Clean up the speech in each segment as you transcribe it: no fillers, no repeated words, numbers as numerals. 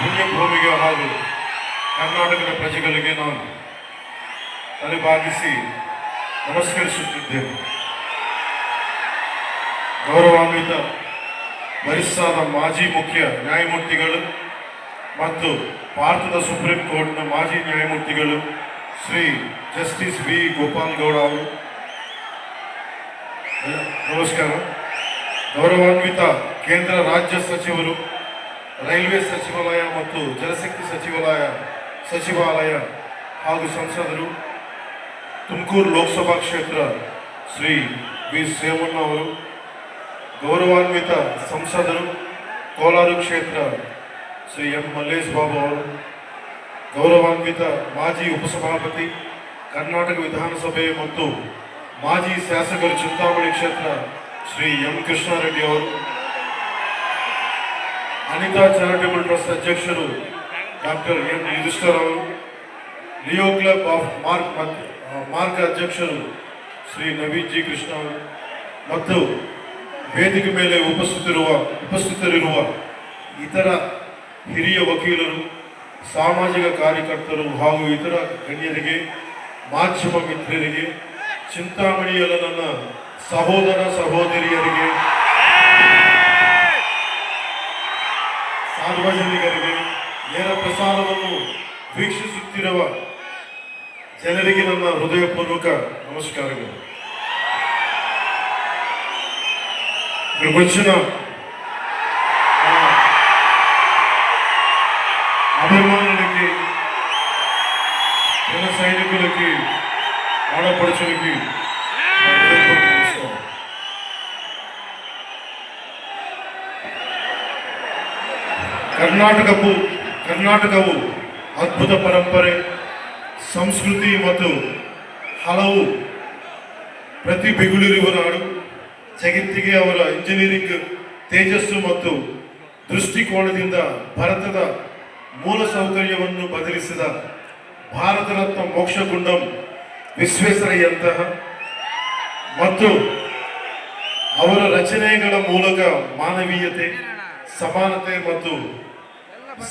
ಪುಣ್ಯಭೂಮಿಗೆ ಹಾಗೂ ಕರ್ನಾಟಕದ ಪ್ರಜೆಗಳಿಗೆ ನಾನು ತಲೆಬಾಗಿಸಿ ನಮಸ್ಕರಿಸುತ್ತಿದ್ದೇನೆ. ಗೌರವಾನ್ವಿತ ವರಿಷ್ಠರಾದ ಮಾಜಿ ಮುಖ್ಯ ನ್ಯಾಯಮೂರ್ತಿಗಳು ಮತ್ತು ಭಾರತದ ಸುಪ್ರೀಂ ಕೋರ್ಟ್ನ ಮಾಜಿ ನ್ಯಾಯಮೂರ್ತಿಗಳು ಶ್ರೀ ಜಸ್ಟಿಸ್ ವಿ ಗೋಪಾಲ್ ಗೌಡ ಅವರು, ನಮಸ್ಕಾರ. ಗೌರವಾನ್ವಿತ ಕೇಂದ್ರ ರಾಜ್ಯ ಸಚಿವರು, ರೈಲ್ವೆ ಸಚಿವಾಲಯ ಮತ್ತು ಜಲಶಕ್ತಿ ಸಚಿವಾಲಯ ಹಾಗೂ ಸಂಸದರು, ತುಮಕೂರು ಲೋಕಸಭಾ ಕ್ಷೇತ್ರ ಶ್ರೀ ವಿ ಶ್ರೇವಣ್ಣ ಅವರು, ಗೌರವಾನ್ವಿತ ಸಂಸದರು, ಕೋಲಾರ ಕ್ಷೇತ್ರ ಶ್ರೀ ಎಂ ಮಲ್ಲೇಶ್ ಬಾಬು ಅವರು, ಗೌರವಾನ್ವಿತ ಮಾಜಿ ಉಪಸಭಾಪತಿ, ಕರ್ನಾಟಕ ವಿಧಾನಸಭೆ ಮತ್ತು ಮಾಜಿ ಶಾಸಕರು, ಚಿಂತಾಮಣಿ ಕ್ಷೇತ್ರ ಶ್ರೀ ಎಂ ಕೃಷ್ಣಾರೆಡ್ಡಿ ಅವರು, ಅನಿತಾ ಚಾರಿಟಬಲ್ ಟ್ರಸ್ಟ್ ಅಧ್ಯಕ್ಷರು ಡಾಕ್ಟರ್ ಎಂ ಯುಧಿಷ್ಠರ್ ಅವರು, ಲಿಯೋ ಕ್ಲಬ್ ಆಫ್ ಮಾರ್ಕ್ ಅಧ್ಯಕ್ಷರು ಶ್ರೀ ನವೀನ್ ಜಿ ಕೃಷ್ಣ ಅವರು ಮತ್ತು ವೇದಿಕೆ ಮೇಲೆ ಉಪಸ್ಥಿತರಿರುವ ಇತರ ಹಿರಿಯ ವಕೀಲರು, ಸಾಮಾಜಿಕ ಕಾರ್ಯಕರ್ತರು ಹಾಗೂ ಇತರ ಗಣ್ಯರಿಗೆ, ಮಾಧ್ಯಮ ಮಿತ್ರರಿಗೆ, ಚಿಂತಾಮಣಿಯಲ್ಲ ನನ್ನ ಸಹೋದರ ಸಹೋದರಿಯರಿಗೆ, ಸಾರ್ವಜನಿಕರಿಗೆ, ನೇರ ಪ್ರಸಾರವನ್ನು ವೀಕ್ಷಿಸುತ್ತಿರುವ ಜನರಿಗೆ ನನ್ನ ಹೃದಯಪೂರ್ವಕ ನಮಸ್ಕಾರಗಳು. ఇక్కడికి వచ్చిన అభిమానులకి, జన సైనికులకి, ఆడపడుచులకి ಕರ್ನಾಟಕವು ಅದ್ಭುತ ಪರಂಪರೆ, ಸಂಸ್ಕೃತಿ ಮತ್ತು ಹಲವು ಪ್ರತಿಭೆಗಳಿರುವ ನಾಡು. ಜಗತ್ತಿಗೆ ಅವರ ಇಂಜಿನಿಯರಿಂಗ್ ತೇಜಸ್ಸು ಮತ್ತು ದೃಷ್ಟಿಕೋನದಿಂದ ಭಾರತದ ಮೂಲ ಸೌಕರ್ಯವನ್ನು ಬದಲಿಸಿದ ಭಾರತ ರತ್ನ ಮೋಕ್ಷಗುಂಡಂ ವಿಶ್ವೇಶ್ವರಯ್ಯಂತಹ ಮತ್ತು ಅವರ ರಚನೆಗಳ ಮೂಲಕ ಮಾನವೀಯತೆ, ಸಮಾನತೆ ಮತ್ತು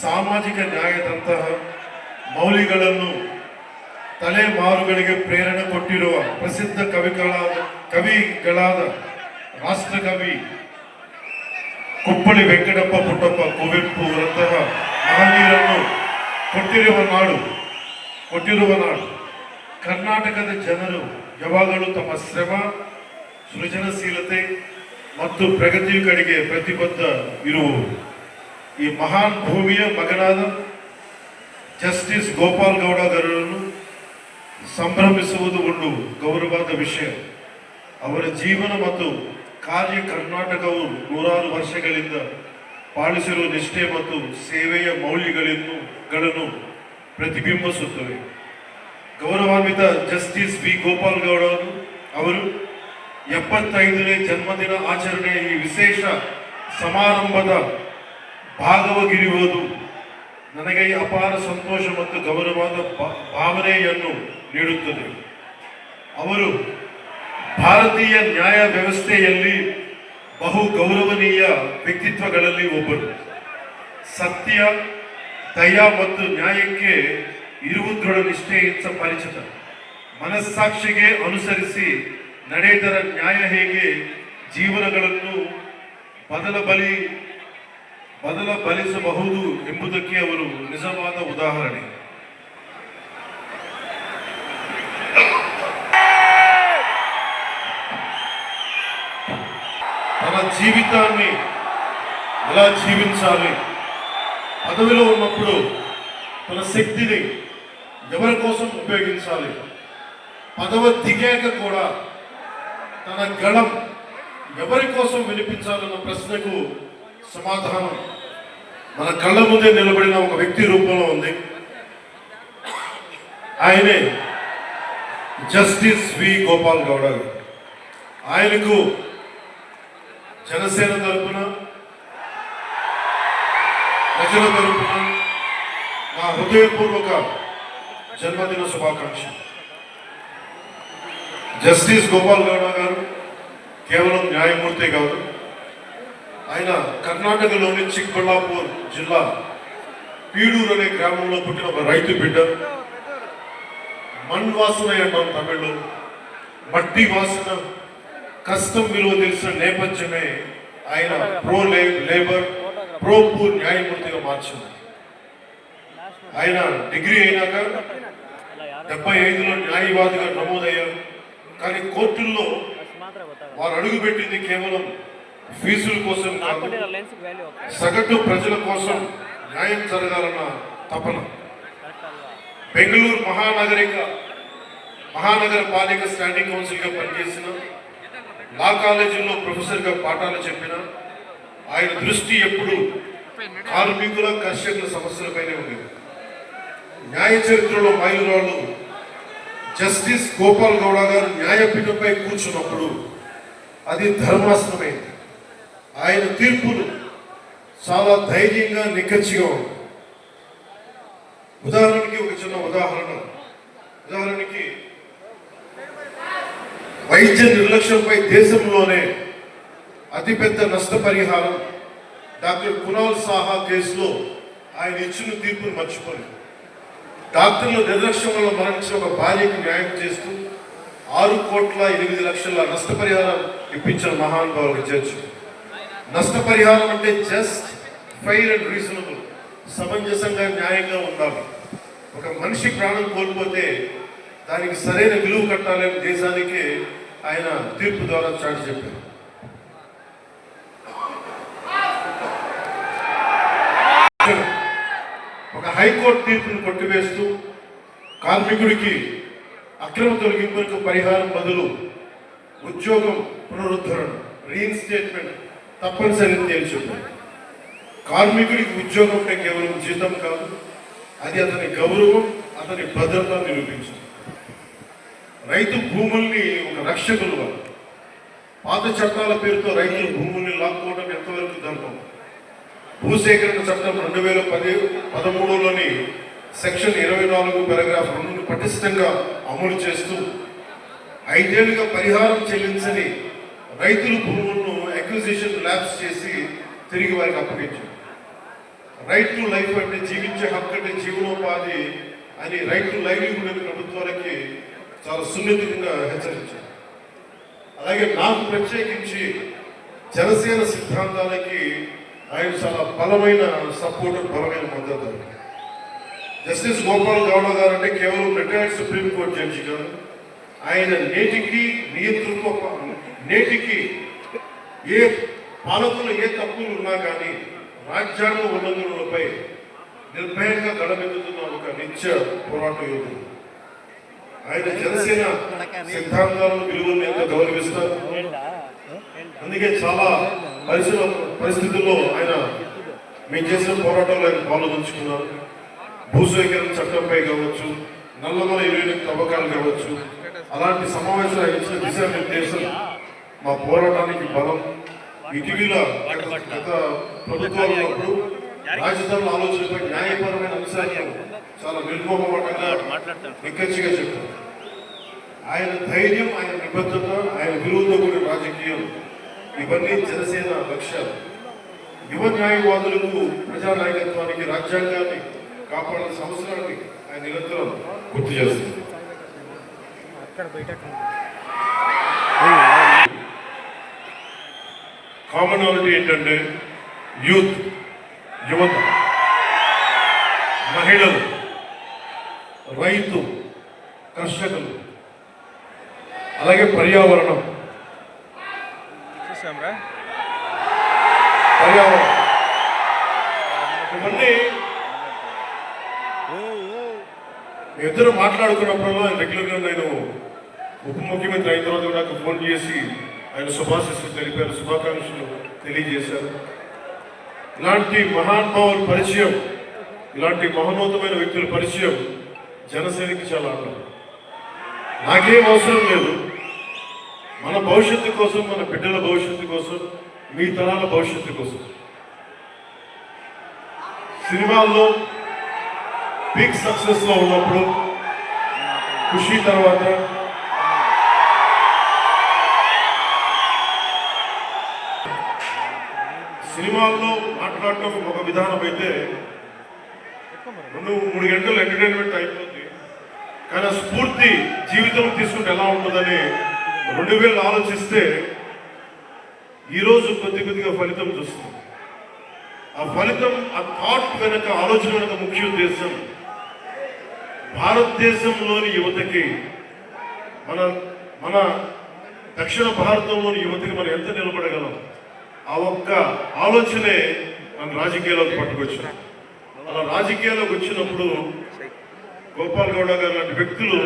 ಸಾಮಾಜಿಕ ನ್ಯಾಯದಂತಹ ಮೌಲ್ಯಗಳನ್ನು ತಲೆಮಾರುಗಳಿಗೆ ಪ್ರೇರಣೆ ಕೊಟ್ಟಿರುವ ಪ್ರಸಿದ್ಧ ಕವಿಗಳಾದ ರಾಷ್ಟ್ರಕವಿ ಕುಪ್ಪಳಿ ವೆಂಕಟಪ್ಪ ಪುಟ್ಟಪ್ಪ ಕುವೆಂಪು ಅವರಂತಹ ಮಹನೀಯರನ್ನು ಕೊಟ್ಟಿರುವ ನಾಡು. ಕರ್ನಾಟಕದ ಜನರು ಯಾವಾಗಲೂ ತಮ್ಮ ಶ್ರಮ, ಸೃಜನಶೀಲತೆ ಮತ್ತು ಪ್ರಗತಿಯ ಕಡೆಗೆ ಪ್ರತಿಬದ್ಧ ಇರುವರು. ಈ ಮಹಾನ್ ಭೂಮಿಯ ಮಗನಾದ ಜಸ್ಟಿಸ್ ಗೋಪಾಲ್ ಗೌಡ ಅವರನ್ನು ಸಂಭ್ರಮಿಸುವುದು ಒಂದು ಗೌರವವಾದ ವಿಷಯ. ಅವರ ಜೀವನ ಮತ್ತು ಕಾರ್ಯ ಕರ್ನಾಟಕವು ನೂರಾರು ವರ್ಷಗಳಿಂದ ಪಾಲಿಸಿರುವ ನಿಷ್ಠೆ ಮತ್ತು ಸೇವೆಯ ಮೌಲ್ಯಗಳನ್ನು ಪ್ರತಿಬಿಂಬಿಸುತ್ತವೆ. ಗೌರವಾನ್ವಿತ ಜಸ್ಟಿಸ್ ವಿ ಗೋಪಾಲ್ ಗೌಡ ಅವರು 75ನೇ ಜನ್ಮದಿನ ಆಚರಣೆಯ ಈ ವಿಶೇಷ ಸಮಾರಂಭದ ಭಾಗವಾಗಿರುವುದು ನನಗೆ ಅಪಾರ ಸಂತೋಷ ಮತ್ತು ಗೌರವವಾದ ಭಾವನೆಯನ್ನು ನೀಡುತ್ತದೆ. ಅವರು ಭಾರತೀಯ ನ್ಯಾಯ ವ್ಯವಸ್ಥೆಯಲ್ಲಿ ಬಹು ಗೌರವನೀಯ ವ್ಯಕ್ತಿತ್ವಗಳಲ್ಲಿ ಒಬ್ಬರು. ಸತ್ಯ, ದಯಾ ಮತ್ತು ನ್ಯಾಯಕ್ಕೆ ಇರುವ ದೃಢ ನಿಷ್ಠೆಯಿಂದ ಪರಿಚಿತ. ಮನಸ್ಸಾಕ್ಷಿಗೆ ಅನುಸರಿಸಿ ನಡೆದರ ನ್ಯಾಯ ಹೇಗೆ ಜೀವನಗಳನ್ನು ಬದಲಿಸಬಹುದು ಎಂಬುದಕ್ಕೆ ಅವರು ನಿಜವಾದ ಉದಾಹರಣೆ. తన జీవితాన్ని ఎలా జీవించాలి, పదవిలో ఉన్నప్పుడు తన శక్తిని ఎవరి కోసం ఉపయోగించాలి, పదవి దిగాక కూడా తన గళం ఎవరి కోసం వినిపించాలన్న ప్రశ్నకు సమాధానం మన కళ్ళ ముందే నిలబడిన ఒక వ్యక్తి రూపంలో ఉంది. ఆయనే జస్టిస్ వి గోపాల్ గౌడ. ఆయనకు జనసేన తరపున, ప్రజల తరపున నా హృదయపూర్వక జన్మదిన శుభాకాంక్షలు. జస్టిస్ గోపాల్ గౌడ గారు కేవలం న్యాయమూర్తి కాదు, ఆయన కర్ణాటకలోని చిక్కబళ్ళాపూర్ జిల్లా పీడూరు అనే గ్రామంలో పుట్టిన ఒక రైతు బిడ్డ. మణ్ వాసన అంటాం తమిళ్లో. మట్టి వాసన, కష్టం విలువ తెలిసిన నేపథ్యమే ఆయన లేబర్, ప్రో పూర్ న్యాయమూర్తిగా మార్చింది. ఆయన డిగ్రీ అయినాక 75లో న్యాయవాదిగా నమోదయ్యారు. కానీ కోర్టుల్లో వారు అడుగుపెట్టింది కేవలం ఫీజుల కోసం కాదు, సగటు ప్రజల కోసం న్యాయం జరగాలన్న తపన. బెంగళూరు మహానగర పాలిక స్టాండింగ్ కౌన్సిల్గా పనిచేసిన, లా కాలేజీలో ప్రొఫెసర్గా పాఠాలు చెప్పిన ఆయన దృష్టి ఎప్పుడు కార్మికుల, కర్షకుల సమస్యలపైనే ఉండేది. న్యాయ చరిత్రలో మైలురాళ్ళు జస్టిస్ గోపాల్ గౌడ గారు న్యాయపీఠంపై కూర్చున్నప్పుడు అది ధర్మాసనమైంది. ఆయన తీర్పులు చాలా ధైర్యంగా, నిక్కచ్చిగా ఉంది. ఉదాహరణకి ఒక చిన్న ఉదాహరణకి వైద్య నిర్లక్ష్యంపై దేశంలోనే అతిపెద్ద నష్టపరిహారం డాక్టర్ కునాల్ సాహా కేసులో ఆయన ఇచ్చిన తీర్పును మర్చిపోలేదు. డాక్టర్ల నిర్లక్ష్యం వల్ల మరణించిన ఒక భార్యకు న్యాయం చేస్తూ 6,08,00,000 నష్టపరిహారం ఇప్పించిన మహానుభావులు జడ్జి. నష్టపరిహారం అంటే జస్ట్, ఫెయిర్ అండ్ రీజనబుల్, సమంజసంగా, న్యాయంగా ఉండాలి. ఒక మనిషి ప్రాణం కోల్పోతే దానికి సరైన విలువ కట్టాలని దేశానికి ఆయన తీర్పు ద్వారా చాటి చెప్పారు. ఒక హైకోర్టు తీర్పును కొట్టివేస్తూ కార్మికుడికి అక్రమ తొలగింపులకు పరిహారం బదులు ఉద్యోగం పునరుద్ధరణ, రీఇన్స్టేట్మెంట్ తప్పనిసరి తేల్చెప్పారు. కార్మికుడికి ఉద్యోగం అంటే కేవలం జీతం కాదు, అది అతని గౌరవం, అతని భద్రత నిరూపించింది. రైతు భూముల్ని ఒక రక్షకులుగా, పాత చట్టాల పేరుతో రైతుల భూముల్ని లాక్కోవడం ఎంతవరకు ధర్మం? భూసేకరణ చట్టం 2013లోని సెక్షన్ 24 పారాగ్రాఫ్ 2ను పటిష్టంగా అమలు చేస్తూ 5 ఏళ్లుగా పరిహారం చెల్లించని రైతుల భూములను అక్విజిషన్ ల్యాబ్స్ చేసి తిరిగి వారికి అప్పగించారు. రైట్ టు లైఫ్ అంటే జీవించే హక్కు అంటే జీవనోపాధి అని రైట్ టు లైవ్లీహుడ్ ప్రభుత్వాలకి చాలా సున్నితంగా హెచ్చరించారు. అలాగే నాకు ప్రత్యేకించి జనసేన సిద్ధాంతాలకి ఆయన చాలా బలమైన సపోర్ట్, బలమైన మద్దతు. జస్టిస్ గోపాల్ గౌడ గారు అంటే కేవలం రిటైర్డ్ సుప్రీంకోర్టు జడ్జి కాదు, ఆయన నేటికి ఏ పాలకులు ఏ తప్పులు ఉన్నా కానీ రాజ్యాంగ ఉల్లంఘనలపై నిర్భయంగా గడమెత్తుతున్న ఒక నిత్య పోరాట యోధుడు. ఆయన జనసేన సిద్ధాంతాలను, విలువలను ఎంత గౌరవిస్తారు. అందుకే చాలా పరిస్థితుల్లో ఆయన మేము చేసిన పోరాటంలో ఆయన పాల్గొంచుకున్నారు. భూసేకరణ చట్టంపై కావచ్చు, నల్లమల యూనిట్ తవ్వకాలు కావచ్చు, అలాంటి సమావేశాలు ఇచ్చిన దిశానిర్దేశం మా పోరాటానికి బలం. ఇటీవల గత ప్రభుత్వాలు ఉన్నప్పుడు రాజధానుల ఆలోచనపై న్యాయపరమైన అంశాలను చాలా నిర్మోహమాటంగా, నిక్కచ్చిగా చెప్పారు. ఆయన ధైర్యం, ఆయన నిబద్ధత, ఆయన విలువతో కూడిన రాజకీయం, ఇవన్నీ జనసేన లక్ష్యాలు. యువ న్యాయవాదులకు, ప్రజానాయకత్వానికి, రాజ్యాంగాన్ని కాపాడాల్సిన అవసరాన్ని ఆయన నిరంతరం గుర్తు చేస్తుంది. కామనాలిటీ ఏంటంటే యువత, మహిళలు, రైతు, కర్షకులు, అలాగే పర్యావరణం. ఇవన్నీ ఇద్దరు మాట్లాడుకున్నప్పుడల్లా రెగ్యులర్గా నేను ఉప ముఖ్యమంత్రి అయిన తర్వాత నాకు ఫోన్ చేసి ఆయన శుభాశీస్సులు తెలిపారు, శుభాకాంక్షలు తెలియజేశారు. ఇలాంటి మహానుభావుల పరిచయం, ఇలాంటి మహోన్నతమైన వ్యక్తుల పరిచయం జనసేనకి చాలా ఆనందం. నాకేం అవసరం లేదు. మన భవిష్యత్తు కోసం, మన బిడ్డల భవిష్యత్తు కోసం, మీ తరాల భవిష్యత్తు కోసం సినిమాల్లో బిగ్ సక్సెస్లో ఉన్నప్పుడు, ఖుషి తర్వాత సినిమాల్లో మాట్లాడటం ఒక విధానం అయితే 2-3 గంటలు ఎంటర్టైన్మెంట్ అయిపోతుంది, కానీ ఆ స్ఫూర్తి జీవితం తీసుకుంటే ఎలా ఉంటుందని 2000 ఆలోచిస్తే ఈరోజు కొద్దిగా ఫలితం చూస్తుంది. ఆ ఫలితం, ఆ థాట్ వెనక, ఆలోచన వెనక ముఖ్య ఉద్దేశం భారతదేశంలోని యువతకి, మన దక్షిణ భారతంలోని యువతకి మనం ఎంత నిలబడగలం, ఆ ఒక్క ఆలోచనే మన రాజకీయాల్లోకి పట్టుకొచ్చాం. అలా రాజకీయాల్లోకి వచ్చినప్పుడు గోపాల్ గౌడ గారు లాంటి వ్యక్తులు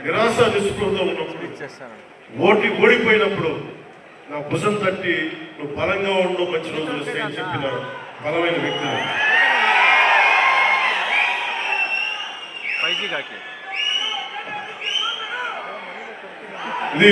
నిరాశ నిస్పృహతో ఉన్నప్పుడు, ఓడిపోయినప్పుడు నా భుజం తట్టి నువ్వు బలంగా ఉండు, మంచి రోజులు వస్తాయని చెప్పిన బలమైన వ్యక్తులు. ఇది